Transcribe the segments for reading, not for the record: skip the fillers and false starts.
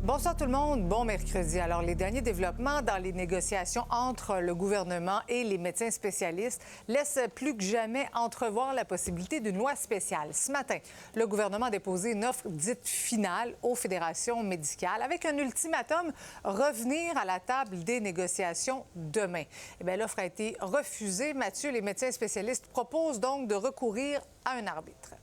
Bonsoir tout le monde, bon mercredi. Alors, les derniers développements dans les négociations entre le gouvernement et les médecins spécialistes laissent plus que jamais entrevoir la possibilité d'une loi spéciale. Ce matin, le gouvernement a déposé une offre dite finale aux fédérations médicales avec un ultimatum, revenir à la table des négociations demain. Eh bien, l'offre a été refusée. Mathieu, les médecins spécialistes proposent donc de recourir à un arbitre.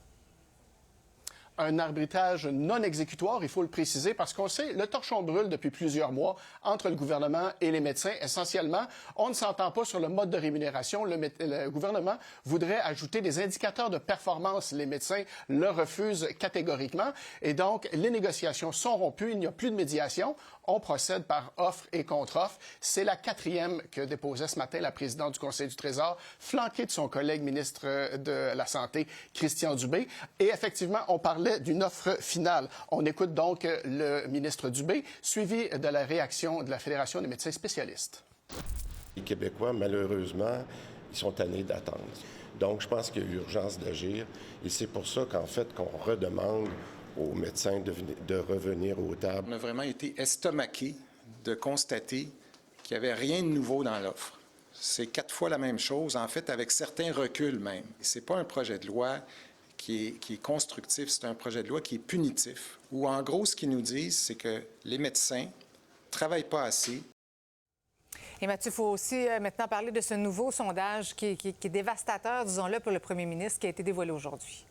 Un arbitrage non exécutoire, il faut le préciser, parce qu'on sait, le torchon brûle depuis plusieurs mois entre le gouvernement et les médecins. Essentiellement, on ne s'entend pas sur le mode de rémunération. Le gouvernement voudrait ajouter des indicateurs de performance. Les médecins le refusent catégoriquement. Et donc, les négociations sont rompues. Il n'y a plus de médiation. On procède par offre et contre-offre. C'est la quatrième que déposait ce matin la présidente du Conseil du Trésor, flanquée de son collègue ministre de la Santé, Christian Dubé. Et effectivement, on parlait d'une offre finale. On écoute donc le ministre Dubé, suivi de la réaction de la Fédération des médecins spécialistes. Les Québécois, malheureusement, ils sont tannés d'attendre. Donc, je pense qu'il y a urgence d'agir. Et c'est pour ça qu'en fait, qu'on redemande aux médecins de revenir aux tables. On a vraiment été estomaqués de constater qu'il n'y avait rien de nouveau dans l'offre. C'est 4 fois la même chose, en fait, avec certains reculs même. Ce n'est pas un projet de loi qui est constructif, c'est un projet de loi qui est punitif, où en gros, ce qu'ils nous disent, c'est que les médecins ne travaillent pas assez. Et Mathieu, il faut aussi maintenant parler de ce nouveau sondage qui est dévastateur, disons-le, pour le premier ministre, qui a été dévoilé aujourd'hui.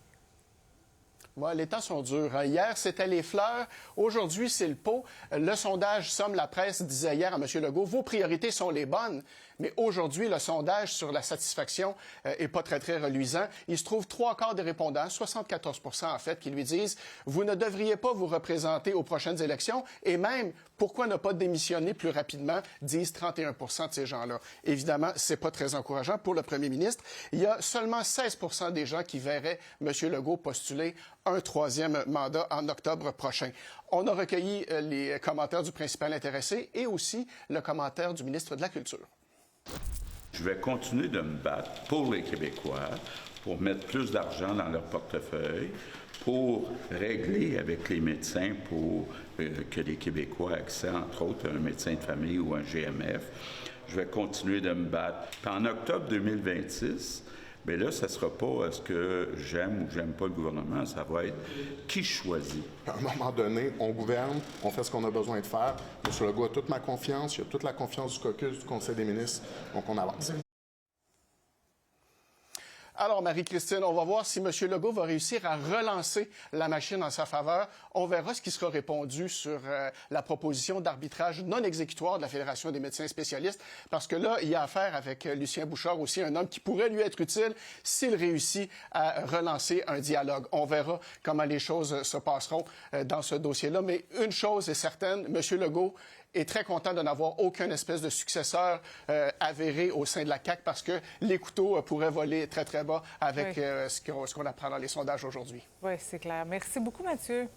Ouais, les temps sont durs. Hier, c'était les fleurs. Aujourd'hui, c'est le pot. Le sondage Somme la presse disait hier à M. Legault, vos priorités sont les bonnes. Mais aujourd'hui, le sondage sur la satisfaction est pas très, très reluisant. Il se trouve 3/4 des répondants, 74 en fait, qui lui disent « Vous ne devriez pas vous représenter aux prochaines élections. » Et même, pourquoi ne pas démissionner plus rapidement, disent 31 de ces gens-là. Évidemment, c'est pas très encourageant pour le premier ministre. Il y a seulement 16 des gens qui verraient M. Legault postuler un troisième mandat en octobre prochain. On a recueilli les commentaires du principal intéressé et aussi le commentaire du ministre de la Culture. Je vais continuer de me battre pour les Québécois, pour mettre plus d'argent dans leur portefeuille, pour régler avec les médecins pour que les Québécois aient accès, entre autres, à un médecin de famille ou un GMF. Je vais continuer de me battre. Puis en octobre 2026, bien là, ça ne sera pas est-ce que j'aime ou j'aime pas le gouvernement, ça va être qui choisit. À un moment donné, on gouverne, on fait ce qu'on a besoin de faire. M. Legault a toute ma confiance, il a toute la confiance du caucus, du Conseil des ministres, donc on avance. Alors, Marie-Christine, on va voir si M. Legault va réussir à relancer la machine en sa faveur. On verra ce qui sera répondu sur la proposition d'arbitrage non exécutoire de la Fédération des médecins spécialistes, parce que là, il y a affaire avec Lucien Bouchard aussi, un homme qui pourrait lui être utile s'il réussit à relancer un dialogue. On verra comment les choses se passeront dans ce dossier-là. Mais une chose est certaine, M. Legault est très content de n'avoir aucun espèce de successeur avéré au sein de la CAQ parce que les couteaux pourraient voler très, très bas avec ce qu'on apprend dans les sondages aujourd'hui. Oui, c'est clair. Merci beaucoup, Mathieu.